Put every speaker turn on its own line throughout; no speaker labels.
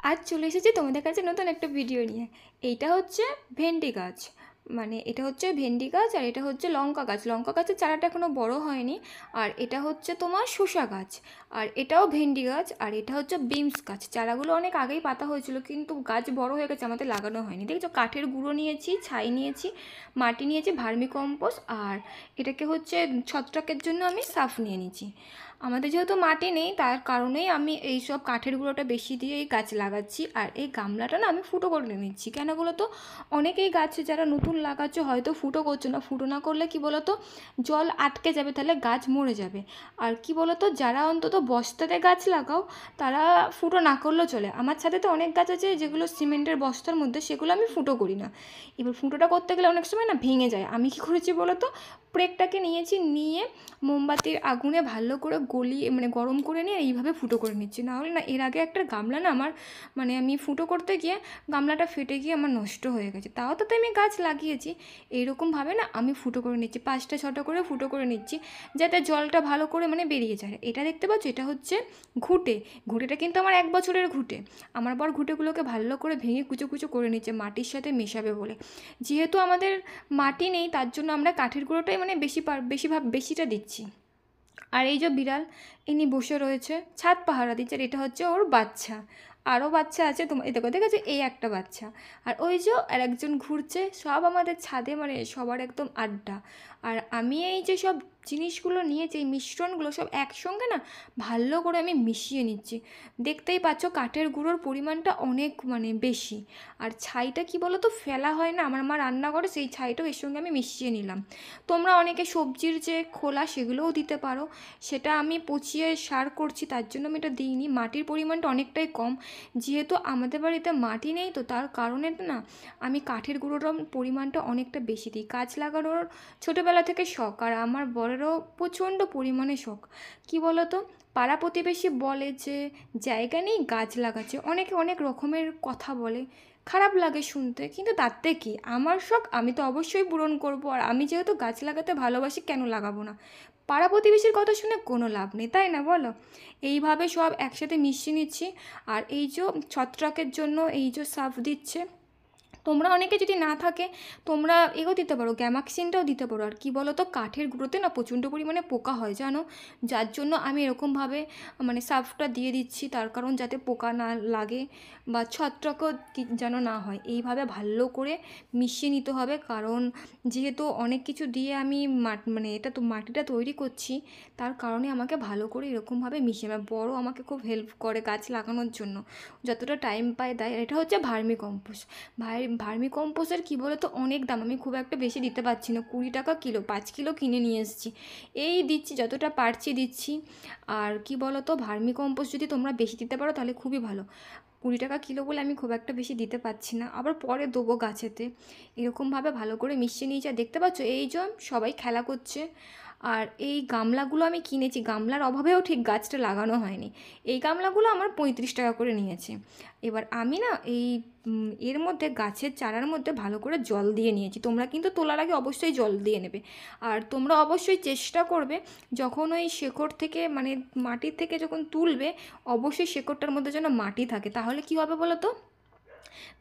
আজ চলে এসেছি তোমাদের কাছে নতুন একটা ভিডিও নিয়ে। এইটা হচ্ছে ভেন্ডি গাছ, মানে এটা হচ্ছে ভেন্ডি গাছ আর এটা হচ্ছে লঙ্কা গাছ। লঙ্কা গাছের চারাটা এখনও বড় হয়নি। আর এটা হচ্ছে তোমার শসা গাছ, আর এটাও ভেন্ডি গাছ, আর এটা হচ্ছে বিনস গাছ। চারাগুলো অনেক আগেই পাতা হয়েছিল, কিন্তু গাছ বড় হয়ে গেছে, আমাদের লাগানো হয়নি। দেখছো, কাঠের গুঁড়ো নিয়েছি, ছাই নিয়েছি, মাটি নিয়েছি, ভার্মি কম্পোস্ট, আর এটাকে হচ্ছে ছত্রাকের জন্য আমি সাফ নিয়ে নিয়েছি। আমাদের যেহেতু মাটি নেই, তার কারণেই আমি এই সব কাঠের গুঁড়োটা বেশি দিয়ে এই গাছ লাগাচ্ছি। আর এই গামলাটা না আমি ফুটো করে নিচ্ছি। কেন বলো তো, অনেকেই গাছে যারা নতুন লাগাচ্ছে হয়তো ফুটো করছে না। ফুটো না করলে কি বলো তো, জল আটকে যাবে, তাহলে গাছ মরে যাবে। আর কি বলো তো, যারা অন্তত বস্তাতে গাছ লাগাও তারা ফুটো না করলেও চলে। আমার ছাদে তো অনেক গাছ আছে যেগুলো সিমেন্টের বস্তার মধ্যে, সেগুলো আমি ফুটো করি না। এবার ফুটোটা করতে গেলে অনেক সময় না ভেঙে যায়। আমি কি করেছি বলো তো, প্রেকটাকে নিয়েছি, নিয়ে মোমবাতির আগুনে ভালো করে গলিয়ে মানে গরম করে নিয়ে এইভাবে ফুটো করে নিচ্ছি। নাহলে না, এর আগে একটা গামলা না আমার মানে আমি ফুটো করতে গিয়ে গামলাটা ফেটে গিয়ে আমার নষ্ট হয়ে গেছে। তাও তো আমি গাছ লাগিয়েছি। এইরকমভাবে না আমি ফুটো করে নিচ্ছি, 5টা 6টা করে ফুটো করে নিচ্ছি, যাতে জলটা ভালো করে মানে বেরিয়ে যায়। এটা দেখতে পাচ্ছ, এটা হচ্ছে ঘুঁটে। ঘুঁটেটা কিন্তু আমার 1 বছরের ঘুঁটে। আমার বর ঘুঁটেগুলোকে ভালো করে ভেঙে কুচো কুচো করে নিচ্ছে মাটির সাথে মেশাবে বলে। যেহেতু আমাদের মাটি নেই, তার জন্য আমরা কাঠের গুঁড়োটাই মানে বেশিটা দিচ্ছি। আর এই যে বিড়াল, ইনি বসে রয়েছে, ছাদ পাহারা দিচ্ছে। আর এটা হচ্ছে ওর বাচ্চা। আরও বাচ্চা আছে, তোমার এই দেখো দেখেছো, এই একটা বাচ্চা। আর ওই যে আর একজন ঘুরছে। সব আমাদের ছাদে মানে সবার একদম আড্ডা। আর আমি এই যে সব জিনিসগুলো নিয়েছি, এই মিশ্রণগুলো সব একসঙ্গে না ভালো করে আমি মিশিয়ে নিচ্ছি। দেখতেই পাচ্ছ কাঠের গুঁড়োর পরিমাণটা অনেক মানে বেশি। আর ছাইটা কি বলো তো, ফেলা হয় না, আমার মা রান্না করে, সেই ছাইটাও এর সঙ্গে আমি মিশিয়ে নিলাম। তোমরা অনেকে সবজির যে খোলা সেগুলোও দিতে পারো। সেটা আমি পচিয়ে সার করছি, তার জন্য আমি এটা দিইনি। মাটির পরিমাণটা অনেকটাই কম, যেহেতু আমাদের বাড়িতে মাটি নেই, তো তার কারণে না আমি কাঠের গুঁড়োর পরিমাণটা অনেকটা বেশি দিই। গাছ লাগানোর ছোটোবেলা থেকে শখ, আর আমার বরেরও প্রচণ্ড পরিমাণে শখ। কি বলো তো, পাড়া প্রতিবেশী বলে যে জায়গা নেই গাছ লাগাচ্ছে, অনেকে অনেক রকমের কথা বলে, খারাপ লাগে শুনতে, কিন্তু তাতে কি, আমার শখ আমি তো অবশ্যই পূরণ করব। আর আমি যেহেতু গাছ লাগাতে ভালোবাসি, কেন লাগাবো না? পাড়া প্রতিবেশীর কথা শুনে কোনো লাভ নেই, তাই না বলো? এইভাবে সব একসাথে মিশিয়ে নিচ্ছি। আর এই যে ছত্রাকের জন্য এই যে সাফ দিচ্ছে, তোমরা অনেকে যদি না থাকে তোমরা এও দিতে পারো, গ্যামাক্সিনটাও দিতে পারো। আর কি বলো তো, কাঠের গুঁড়োতে না প্রচণ্ড পরিমাণে পোকা হয় জানো, যার জন্য আমি এরকমভাবে মানে সার্ফটা দিয়ে দিচ্ছি, তার কারণ যাতে পোকা না লাগে বা ছত্রাকও যেন না হয়। এইভাবে ভালো করে মিশিয়ে নিতে হবে, কারণ যেহেতু অনেক কিছু দিয়ে আমি মানে এটা তো মাটিটা তৈরি করছি, তার কারণে আমাকে ভালো করে এরকমভাবে মিশিয়ে, আমার বড় আমাকে খুব হেল্প করে গাছ লাগানোর জন্য, যতটা টাইম পায় দেয়। এটা হচ্ছে ভার্মি কম্পোস্ট। ভার্মি কম্পোস্টের কী বলো তো, অনেক দাম, আমি খুব একটা বেশি দিতে পারছি না, 20 টাকা কিলো, 5 কিলো কিনে নিয়ে এসেছি। এই দিচ্ছি যতটা পারছি দিচ্ছি। আর কি বলো তো, ভার্মি কম্পোস্ট যদি তোমরা বেশি দিতে পারো তাহলে খুবই ভালো। 20 টাকা কিলো বলে আমি খুব একটা বেশি দিতে পারছি না, আবার পরে দেবো গাছেতে। এরকমভাবে ভালো করে মিশিয়ে নিয়েছি। আর দেখতে পাচ্ছ এই যে সবাই খেলা করছে। আর এই গামলাগুলো আমি কিনেছি, গামলার অভাবেও ঠিক গাছটা লাগানো হয়নি। এই গামলাগুলো আমার 35 টাকা করে নিয়েছে। এবার আমি না এই এর মধ্যে গাছের চারার মধ্যে ভালো করে জল দিয়ে নিয়েছি। তোমরা কিন্তু তোলার আগে অবশ্যই জল দিয়ে নেবে। আর তোমরা অবশ্যই চেষ্টা করবে, যখন ওই শেকড় থেকে মানে মাটির থেকে যখন তুলবে, অবশ্যই শেকড়টার মধ্যে যেন মাটি থাকে। তাহলে কি হবে বলো তো,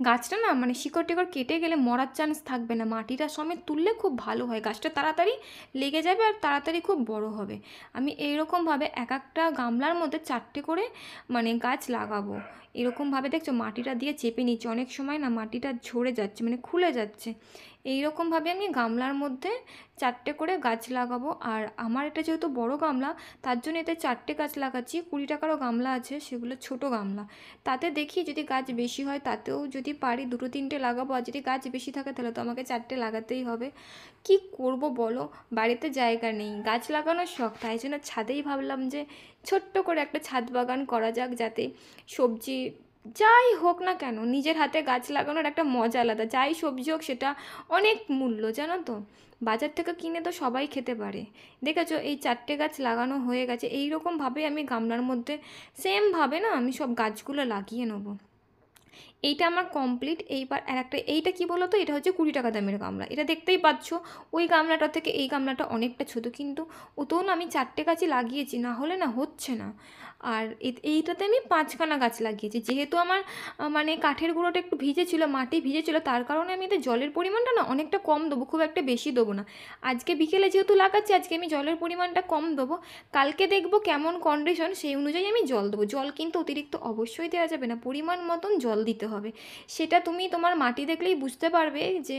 গাছটা না মানে শিকড় টিকড় কেটে গেলে মরার চান্স থাকবে না। মাটিটা সমেত তুললে খুব ভালো হয়, গাছটা তাড়াতাড়ি লেগে যাবে আর তাড়াতাড়ি খুব বড় হবে। আমি এইরকমভাবে এক একটা গামলার মধ্যে 4টে করে মানে গাছ লাগাবো। এরকমভাবে দেখছো মাটিটা দিয়ে চেপে নিচ্ছি, অনেক সময় না মাটিটা ঝরে যাচ্ছে মানে খুলে যাচ্ছে। এইরকমভাবে আমি গামলার মধ্যে 4টে করে গাছ লাগাবো। আর আমার এটা যেহেতু বড় গামলা, তার জন্য এতে 4টে গাছ লাগাচ্ছি। 20 টাকারও গামলা আছে, সেগুলো ছোট গামলা। তাতে দেখি যদি গাছ বেশি হয়, তাতেও যদি পারি 2-3টে লাগাবো। আর যদি গাছ বেশি থাকে তাহলে তো আমাকে 4টে লাগাতেই হবে। কি করব বলো, বাড়িতে জায়গা নেই, গাছ লাগানোর শখ, তাই জন্য ছাদেই ভাবলাম যে ছোট্ট করে একটা ছাদ বাগান করা যাক, যাতে সবজি যাই হোক না কেন, নিজের হাতে গাছ লাগানোর একটা মজা আলাদা। যাই সবজি হোক সেটা অনেক মূল্য জানো তো, বাজার থেকে কিনে তো সবাই খেতে পারে। দেখেছো এই 4টে গাছ লাগানো হয়ে গেছে। এইরকমভাবে আমি গামলার মধ্যে সেমভাবে না আমি সব গাছগুলো লাগিয়ে নেবো। এইটা আমার কমপ্লিট। এইবার আর একটা, এইটা কি বলো তো, এটা হচ্ছে 20 টাকা দামের গামলা। এটা দেখতেই পাচ্ছ, ওই গামলাটা থেকে এই গামলাটা অনেকটা ছোটো, কিন্তু ওতেও না আমি 4টে গাছই লাগিয়েছি, না হলে না হচ্ছে না। আর এইটাতে আমি 5খানা গাছ লাগিয়েছি। যেহেতু আমার মানে কাঠের গুঁড়োটা একটু ভিজে ছিল, মাটি ভিজে ছিল, তার কারণে আমি এতে জলের পরিমাণটা না অনেকটা কম দেবো, খুব একটা বেশি দেবো না। আজকে বিকেলে যেহেতু লাগাচ্ছি, আজকে আমি জলের পরিমাণটা কম দেবো। কালকে দেখবো কেমন কন্ডিশন, সেই অনুযায়ী আমি জল দেবো। জল কিন্তু অতিরিক্ত অবশ্যই দেওয়া যাবে না, পরিমাণ মতন জল দিতে হবে। সেটা তুমি তোমার মাটি দেখলেই বুঝতে পারবে যে